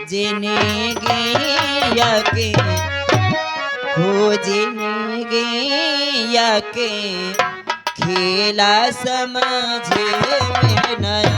जिनेगी यके हो जिनेगी यके खेला समझे में नया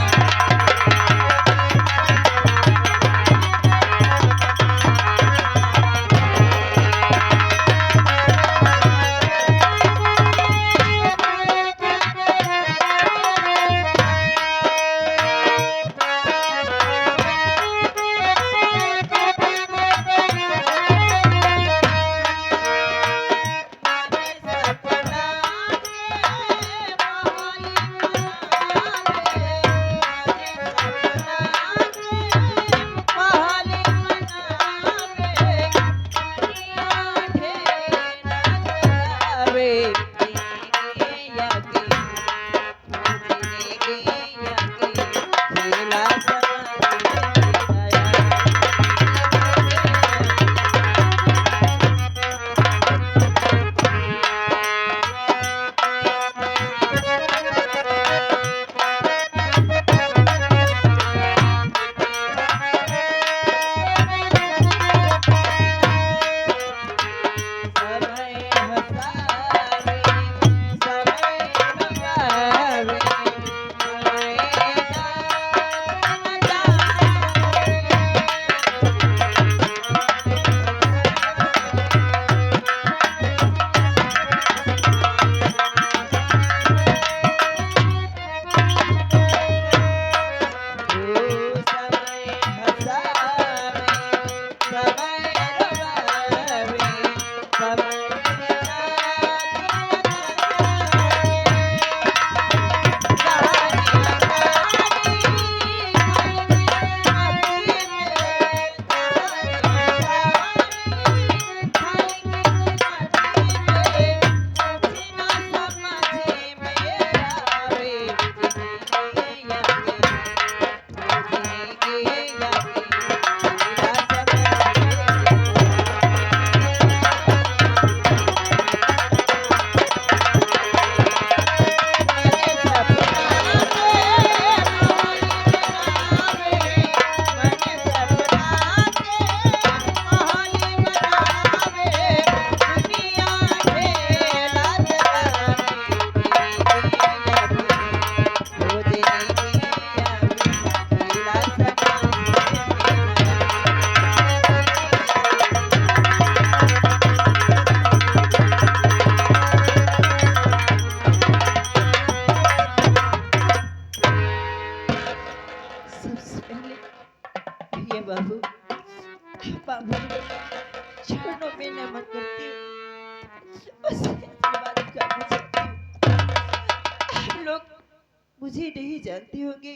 मुझे नहीं जानते होंगे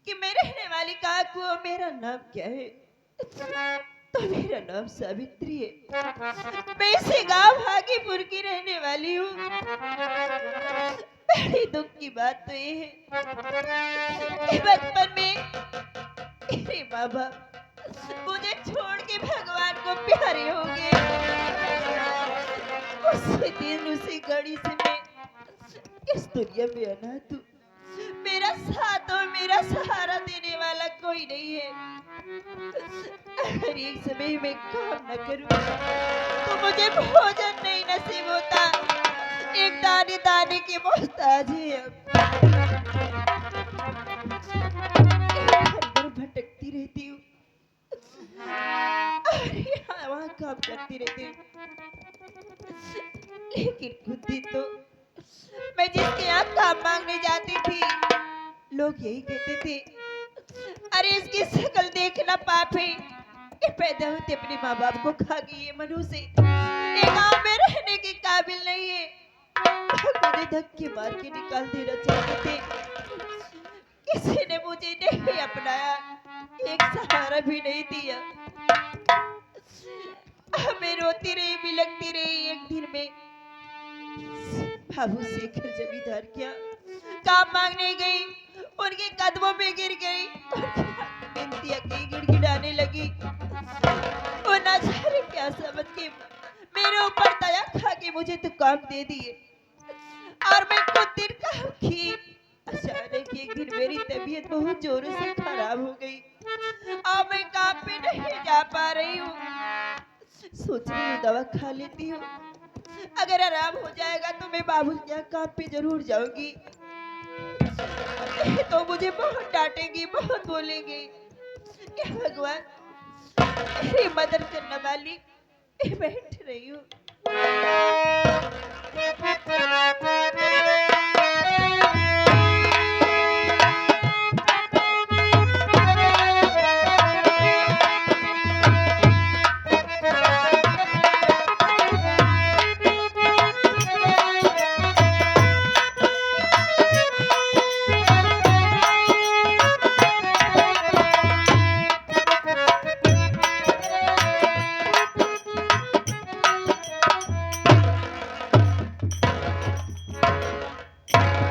कि मैं रहने वाली कहाँ को मेरा नाम क्या है। तो मेरा नाम सावित्री है। मैं इसी गांव भागीपुर की रहने वाली हूँ। बड़ी दुख की बात तो ये है कि बचपन में मेरे माँ बाप मुझे छोड़ के भगवान को प्यारे हो गए। उसी दिन उसी घड़ी से मैं इस दुनिया में अनाथ हूँ। मेरा साथ और मेरा सहारा देने वाला कोई नहीं है। अगर एक समय में काम न करूं तो मुझे भोजन नहीं नसीब होता। एक दाने दाने की मोहताज है। अब भटकती रहती हूँ, वहाँ काम करती रहती हूँ, लेकिन खुद ही तो मैं जिसके यहाँ काम मांगने जाती थी, लोग यही कहते थे, अरे इसकी शक्ल देखना पाप है, ये पैदा होते अपने माँ बाप को खा गई है, मनुष्य ये गांव में रहने के काबिल नहीं है। मुझे धक्के मार के निकाल देना चाहते थे। किसी ने मुझे नहीं अपनाया, एक सहारा भी नहीं दिया। मैं रोती रही, बिलखती रही। एक दिन में बाबू शेखर जमींदार क्या काम मांगने गई, उनके कदमों पे गिर गई, बिनतियां की गिड़गिड़ाने लगी। वो ना जाने क्या समझ के मेरे ऊपर दया खा के मुझे तो काम दे दिए और मैं कुछ दिन काम की। अचानक एक दिन मेरी तबीयत बहुत जोरों से खराब हो गई। और मैं काम पे नहीं जा पा रही हूँ। सोच रही हूँ दवा खा लेती हूँ, अगर आराम हो जाएगा तो मैं बाबू के यहाँ काम पे जरूर जाऊंगी। तो मुझे बहुत डांटेंगी, बहुत बोलेंगी। क्या भगवान, मेरी मदद करने वाली मैं बैठ रही हूँ।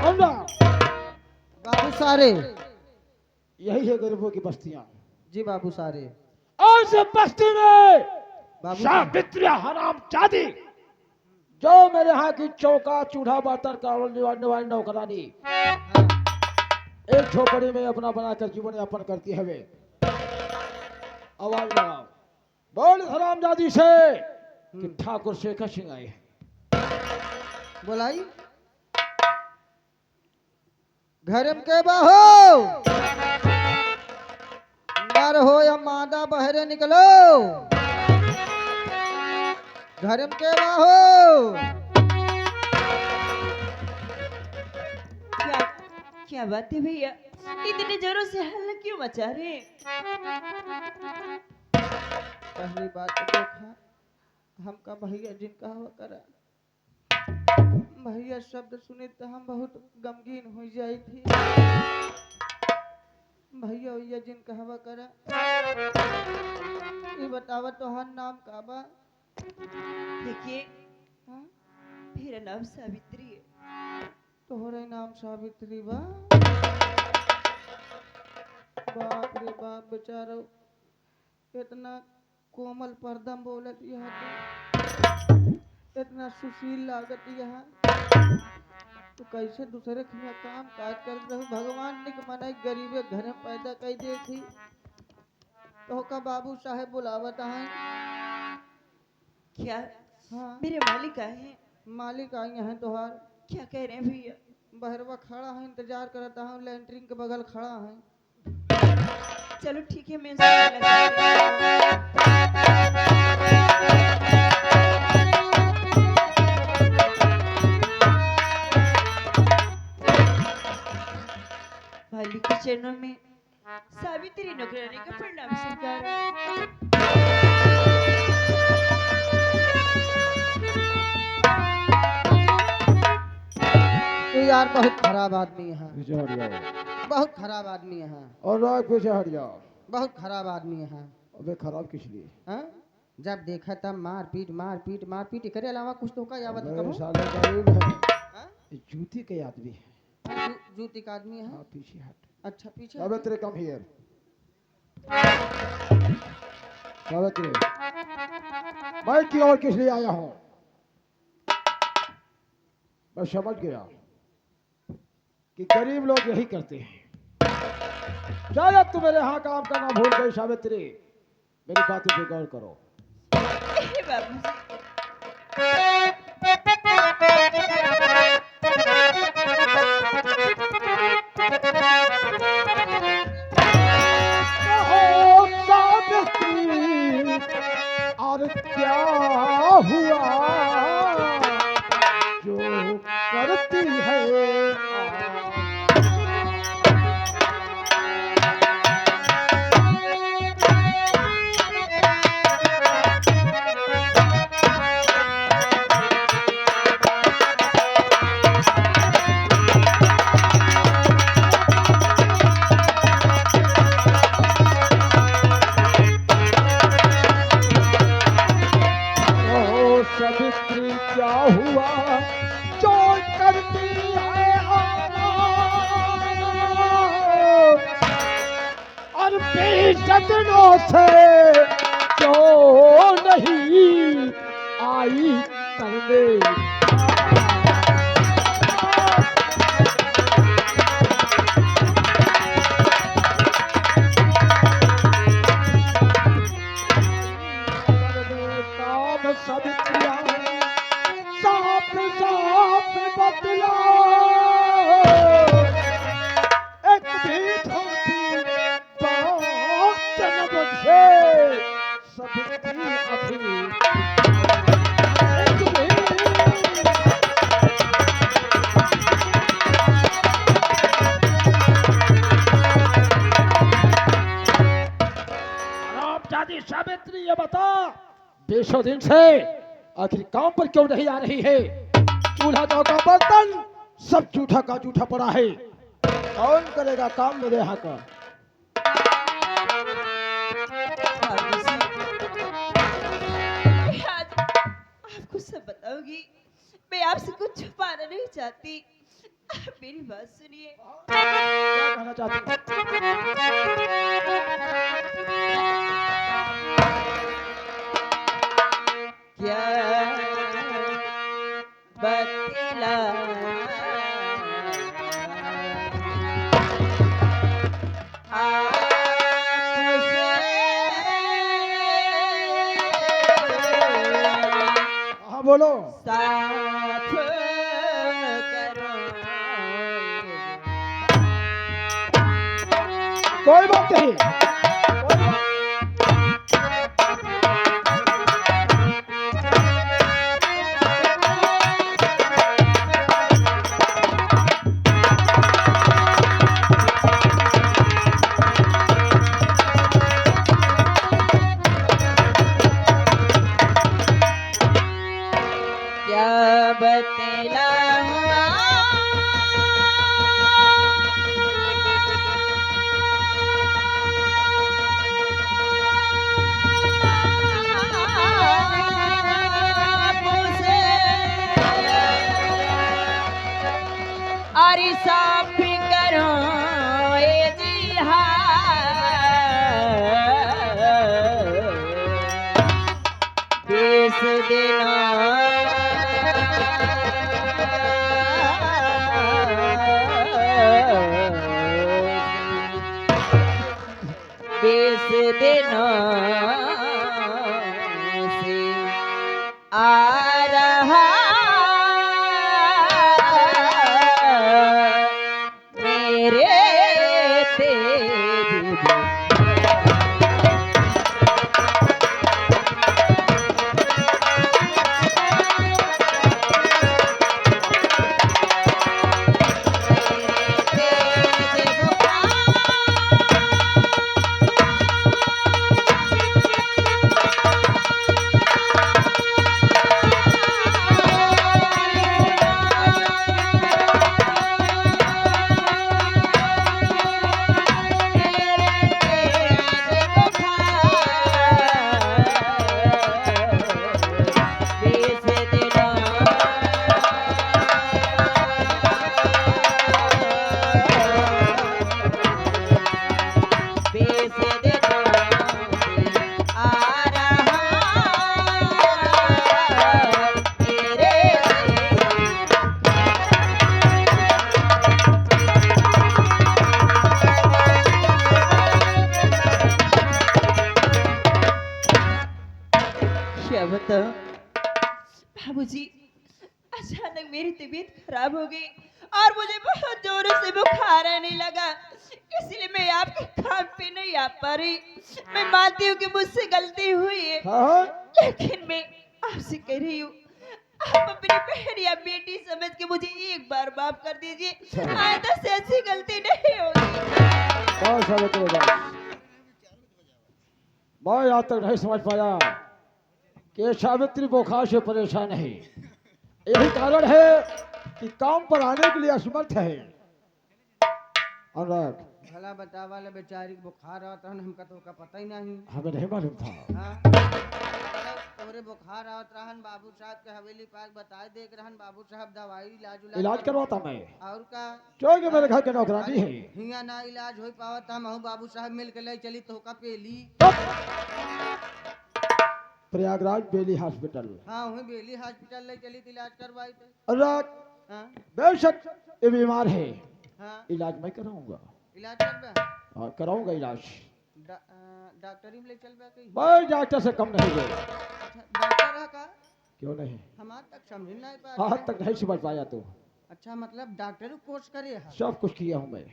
अन्ना, बाबू सारे। यही है गरीबों की बस्तियां। जी बाबू सारे। और इस बस्ती में बाबू सावित्री हराम जादी जो मेरे यहाँ की चौका चूल्हा बर्तन करने वाली नौकरानी एक झोपड़ी में अपना बनाकर जीवन यापन करती है। वे आवाज लगाओ, बोल हराम जादी से कि ठाकुर शेखर सिंह आए हैं। बोलाई घरम के बाहो नर हो या मादा बहरे निकलो। घरम के बाहो। क्या क्या बात है भैया, इतने जोरों से हल्ला क्यों मचा रहे हैं? पहली बात तो देखा हमका भैया जिनका हुआ करा भैया शब्द सुने तो हम बहुत गमगीन हो जाई थी। भैया भैया जिनका हवा करा ये बतावा तो हर नाम का बा। देखिए, हाँ? मेरा नाम सावित्री है। तोहरे नाम सावित्री बा। बाप रे बाप, बेचारो इतना कोमल परदम बोलत यह तो इतना सुशील लागत यह तो कैसे दूसरे के यहाँ काम काज कर रहे। भगवान ने मनाई गरीबे घर में पैदा कर दे थी तो का बाबू साहेब बुलावत है। क्या हाँ मेरे मालिक आए हैं? मालिक आई हैं तोहार। क्या कह रहे हैं भैया? बहरवा खड़ा है, इंतजार करता हूँ, लैंट्रिन के बगल खड़ा है। चलो ठीक है, मैं उससे मिलना मालिक के चरणों में सावित्री नौकरानी का प्रणाम स्वीकार। तो यार बहुत खराब आदमी है, पीछे हट जाओ। बहुत खराब आदमी है, और राग पीछे हट जाओ। बहुत खराब आदमी है। अबे खराब किस लिए? हाँ? जब देखा तब मार पीट करे अलावा कुछ तो का यावत अबे करो। साले गरीब है, हाँ? ये जूती के आदमी है। जूती का आदमी है। हाँ पीछे हट। अच्छा पीछे सावित्री हटो। Come here. सावित्री, मैं की और किस लिए आया हूँ? मैं समझ गया कि गरीब लोग यही करते हैं। शायद तू मेरे यहाँ काम करना भूल गई सावित्री, मेरी बातों पे गौर करो। हे बाबू ओ सावित्री, और क्या हुआ जो करती है ओ सावित्री, क्या हुआ जो करती है और बेइज्जतियों से जो नहीं आई करने। सावित्री अभी जाती सावित्री, ये बता 20 दिन से आखिर काम पर क्यों नहीं आ रही है? चूल्हा चौका बर्तन सब जूठा का जूठा पड़ा है। कौन करेगा काम मेरे यहाँ का? आज आपको सब बताऊंगी। मैं आपसे कुछ छुपाना नहीं चाहती। आप मेरी बात सुनिए। क्या कहना चाहती हो? क्या बतला हाँ बोलो। साफ करो। कोई बात नहीं। क्या बतलाऊं आपसे? अरे साफ करो ये जी बीस दिनों से आ रहा मेरे तेज क्या बताओ बाबूजी, अचानक मेरी तबीयत खराब हो गई और मुझे बहुत जोरों से बुखार आने लगा। इसलिए मैं आपके काम पे नहीं आ पा रही। मैं मानती हूँ कि मुझसे गलती हुई है, हाँ लेकिन मैं आपसे कह रही हूँ आप अपनी बहन या बेटी समझ के मुझे एक बार माफ कर दीजिए। आइंदा से ऐसी गलती नहीं होगी। बहुत सावित्री बात। मैं आज तक नहीं समझ पाया कि सावित्री बुखार से परेशान है। यही कारण है कि काम पर आने के लिए असमर्थ है। अनुराग, भला बता वाले बेचारी के बुखार आवत रहन, हमका तो का पता ही नहीं। हमें नहीं मालूम था। हाँ तोरे बुखार आवत रहन, बाबू साहब के हवेली पास बताए देख रहन, बाबू साहब दवाई इलाज करवाता मैं, और का क्योंकि मेरे घर के नौकरानी है। हिया ना इलाज हो पावत, हम बाबू साहब मिल के ले चली तो का पेली। प्रयागराज बेली हॉस्पिटल। हाँ वही बेली हॉस्पिटल ले चली तो इलाज करवाई थे। अनुराग, हाँ बेशक ये बीमार है, हाँ इलाज मैं कराऊंगा। इलाज करबे? हाँ कराऊंगा इलाज। डॉक्टरी में ले चलबे कहीं? मैं डॉक्टर से कम नहीं गए। अच्छा डॉक्टर है का? क्यों नहीं? हमार तक समझ नहीं पा आज तक नहीं समझ पाया तो। अच्छा मतलब डॉक्टर कोर्स करे है? सब कुछ किया हूँ मैं।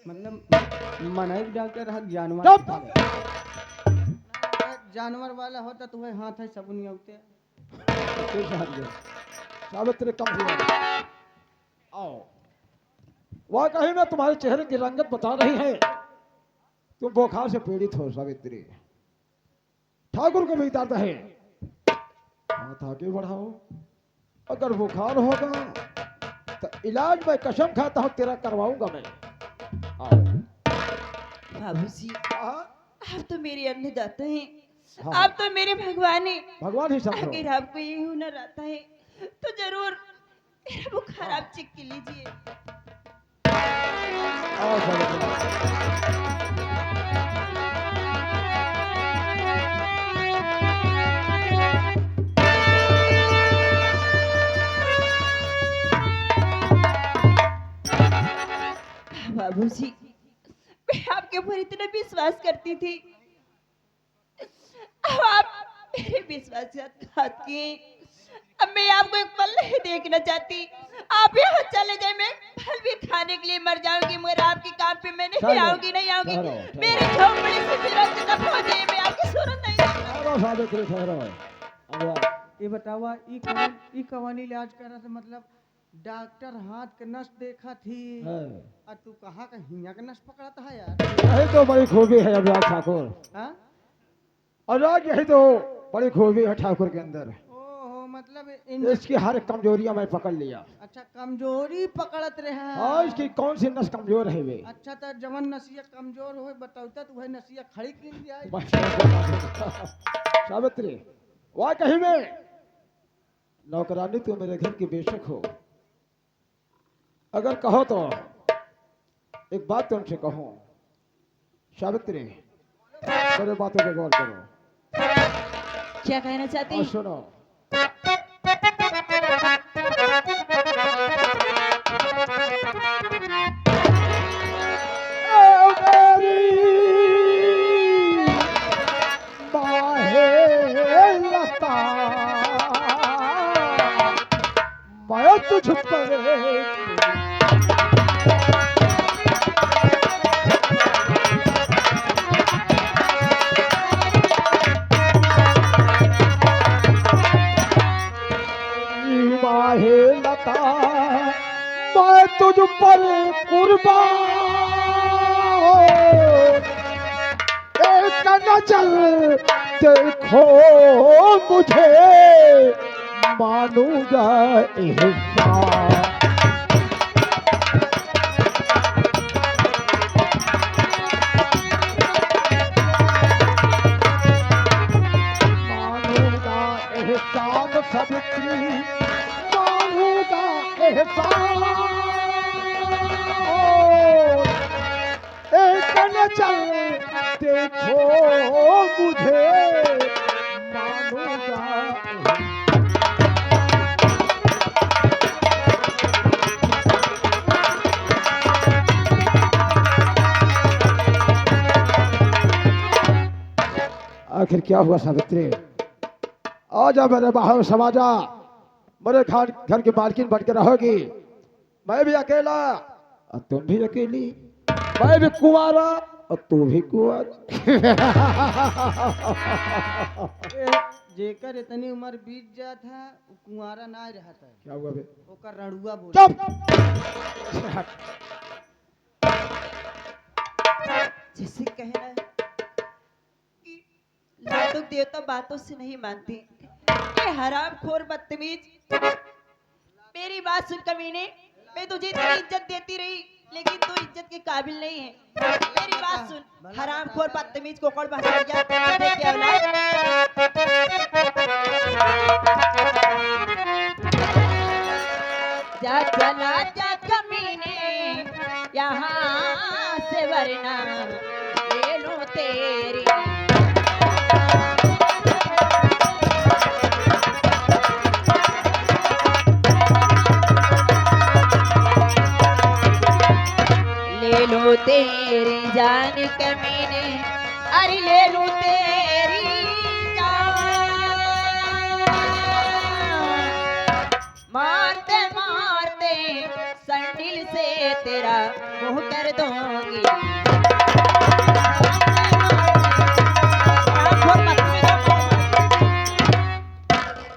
मतलब मनई डॉक्टर है जानवर? जानवर वाला होता तो वह हाथ है सबुनी होते। कैसे हट गए? सावित्री कम हुआ। आओ, वाकई में तुम्हारे चेहरे की रंगत बता रही है तुम बुखार से पीड़ित हो सावित्री। ठाकुर को भी दर्द है, हाथ आगे बढ़ाओ। अगर बुखार होगा तो इलाज मैं कसम खाता हूं तेरा करवाऊंगा मैं। आओ। बाबूजी, हाँ, आप तो मेरे अन्नदाता हैं, हाँ। आप तो मेरे भगवान हैं। भगवान ही समझो। अगर आपको ये हुनर आता है तो जरूर मेरा बुखार आप चेक कर लीजिए। आओ सावित्री। बाबूजी, मैं आपके ऊपर इतना विश्वास करती थी, अब आप मेरे विश्वासघात किए। अब मैं आपको एक पल नहीं देखना चाहती। आप यहाँ चले जाए, मैं फल भी खाने के लिए मर जाऊंगी, मगर आपके काम पे मैं नहीं ठहरो, आऊंगी, नहीं आऊंगी। ठहरो, ठहरो। मेरी झोपड़ी से मेरा तक हो जाए, मैं आपकी सूरत नहीं देखूंगी। ठहरो सावित्री, ठहरो। अब ये बतावा ई कवानी इलाज कर रहा था, मतलब डॉक्टर हाथ के नस देखा थी है। और तू कहाँ का हिया का नस पकड़ता है यार। यही तो बड़ी खूबी है अनुराग ठाकुर। हाँ? अनुराग यही तो बड़ी खूबी है ठाकुर के अंदर। ओहो, मतलब इसकी हर कमजोरियां मैं पकड़ लिया। अच्छा, कमजोरी पकड़त रहे। हाँ, इसकी कौन सी नस कमजोर है वे? अच्छा, तो जवन नसिया कमजोर हो बताता तो वह नसिया खड़ी कीन दिया। सावित्री, वाह कहीं में नौकरानी तू मेरे घर की बेशक हो, अगर कहो तो एक बात तुमसे कहूं सावित्री, मेरे बातों पे गौर करो। क्या कहना चाहती और हैं? सुनो। ओ मेरी बाहें लता, मैं तुझ पर बाहे लता, मैं तुझ पर कुर्बान, एक नजर देखो मुझे, मानूंगा एहसान। मानूंगा एहसान सावित्री, मानूंगा एहसान, एक नजर देखो मुझे, मानूंगा एहसान। आखिर क्या हुआ सावित्री? आजा मेरे बाहर समा जा, मेरे घर की मालकिन बन के रहोगी। मैं भी अकेला और तुम भी अकेली, मैं भी कुंवारा और तू भी कुंवारी। जेकर इतनी उम्र बीत जात है वो कुंवारा ना रहा था। क्या हुआ बे? ओकर रड़ुआ बोल। चुप। जैसे कहना है कि लातों देवता बातों से नहीं मानते। ये हरामखोर बदतमीज, मेरी बात सुन कमीने, मैं तुझे इतनी इज्जत देती रही लेकिन तू इज्जत के काबिल नहीं है। मेरी बात सुन, हरामखोर बदतमीज कोकड़ भाषा क्या देख के औलाद। जा चला जा कमीने यहाँ से, वरना ले लूं तेरी। ले लो तेरी जान कमीने, अरे ले लो तेरी जान। मारते मारते संडिल से तेरा मुंह कर दूंगी।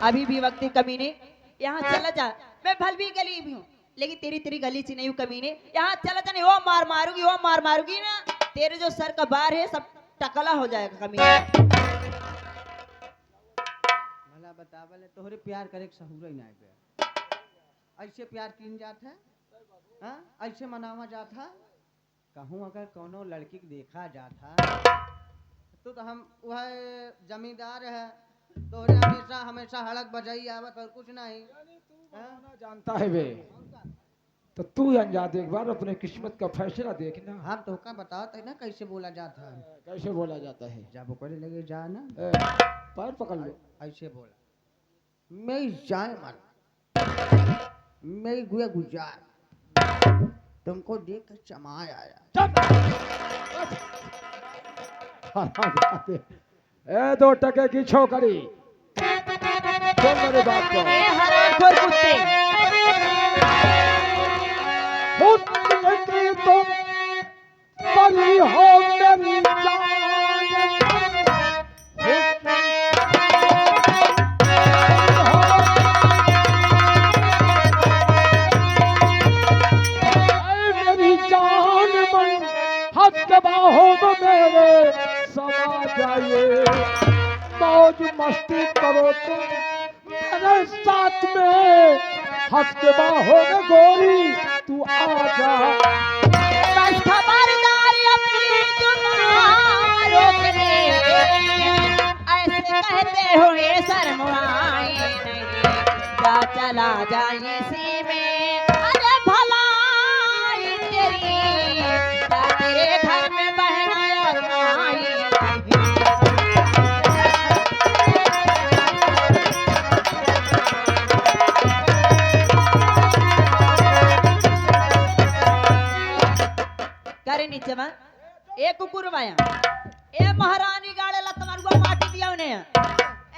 अभी भी वक्त है कमीने, यहाँ चला जा। मैं भल भी गली भी हूँ, लेकिन तेरी तेरी गली से नहीं हूँ कमीने। यहाँ चला जा, नहीं वो मार मारूंगी, वो मार मारूंगी ना, तेरे जो सर का बार है सब टकला हो जाएगा कमीने। भला बतावल तोहरे प्यार करे के सहूर ही नहीं गया। ऐसे प्यार किन जात है? हाँ, ऐसे मनावा जात है? कहूँ अगर कोनो लड़की के देखा जात है तो हम वह जमींदार है, तोहरे हमेशा हमेशा हड़क बजाई आवत और कुछ नहीं। हाँ? जानता है वे, तो तू अंजाद एक बार अपने किस्मत का फैसला देखना। हम तो का बताते है ना कैसे बोला जाता है। कैसे बोला जाता है? जब करे लगे जा ना, पैर पकड़ लो। ऐसे बोला, मैं जाए मन, मैं गुया गुजार, तुमको देख कर चमाय आया। ए 2 टके की छोकरी, सुन मेरी बात को। ए हरामखोर कुत्ते, हुस्न की तुम बड़ी हो मेरी जान, मेरी जान मन हंस के बाहों में मेरे समा जाइए, मौज मस्ती करो तुम मेरे साथ में, हंस के बाहों में गोरी तू आ जा। बस खबरदार अपनी जुबान रोक ले, ऐसे कहते हो ये शर्माए नहीं, जा चला जाए इसी में, अरे भलाई तेरी, जा तेरे घर में बहना और माई नहीं। करे नीचे बा ए कुकुर माया, ए महारानी गाड़े ला तुम्हारे माटी दिया उन्हें,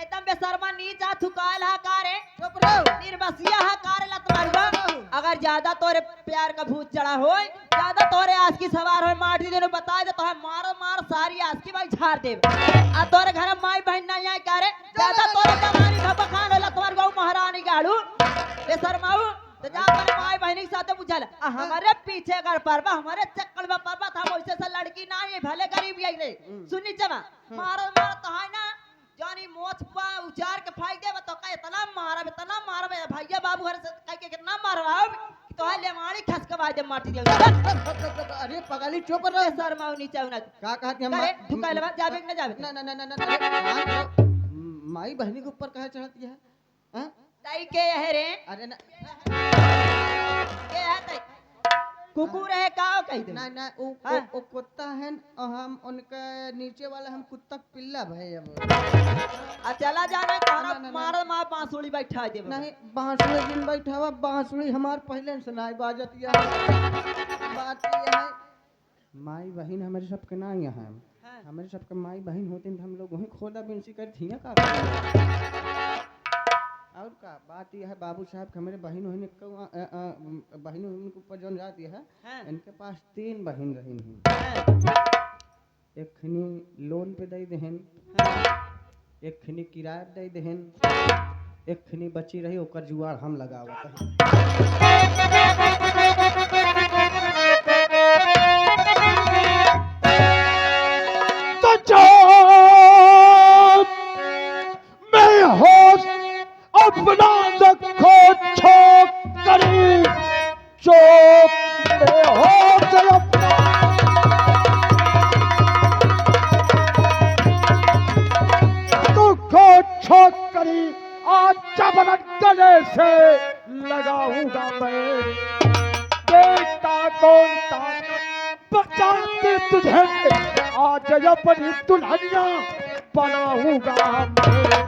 एकदम बेशर्मा नीचा थुकाल हा कारे, चुप रहो। निर्बसिया हा कारे ला तुम्हारे। अगर ज्यादा तोरे प्यार का भूत चढ़ा हो, ज्यादा तोरे आज की सवार हो, माटी देने बता दे तो है मार मार सारी आज की भाई झाड़ दे। आ तोरे घर में माई बहन नहीं आए कारे, ज्यादा तोरे कमानी खपा खान होला तुम्हारे गौ महारानी गाड़ू बेशर्माऊ। तो जा कर माई बहनी के साथ बुझल, हमारे पीछे कर परबा, हमारे चक्कर में परबा था, वैसे से लड़की ना है, भले गरीब आई रे। सुनी चमा मारो मारो तो है ना, जानी मोछ पा उचार के फाइक दे तो कहे इतना मारा भैया बाबू घर से कह के कितना मारवा तो है ले मारी खस के बाद माटी दे। अरे पगली चुप रहो। शर्माऊ नीचे उना का कहती हम करे ठुकाइल बा जाबे कि ना जाबे ना ना ना ना ना, माई बहनी के ऊपर कहे चढ़ती है? हाँ? ताई के है रे, अरे ना के है ताई कुकुर है का कह दे ना ना, हाँ? वो कुत्ता है और हम उनके नीचे वाला हम कुत्ता पिल्ला भाई। अब आ चला जाना ना, तारा ना, ना। मार मार बांसुरी बैठा दे। नहीं, बांसुरी दिन बैठा हुआ, बांसुरी हमार पहले से नहीं बाजत यह बात यह है। माई बहन हमारे सबके ना यहाँ है, हाँ। हमारे सबके माई बहन होते हैं तो हम लोग वहीं खोदा बिनसी कर थी का। और का बात यह है, बाबू साहब के हमारे बहन बहन के ऊपर जो जाती है, हाँ। इनके पास 3 बहन रही हैं। हाँ, एक खनी लोन पे दे देहन, हाँ। एक खनी किराए पे दे देहन, एक खनी बची रही ओकर जुआर हम लगावत है। तो जो मैं होश अपना रखो छोकरी, चोट में होश अपना, तुझको छोकरी आज जबरन गले से लगाऊंगा मैं, बेटा कौन ताकत बचाते तुझे, आज अपनी दुल्हनिया बनाऊंगा मैं।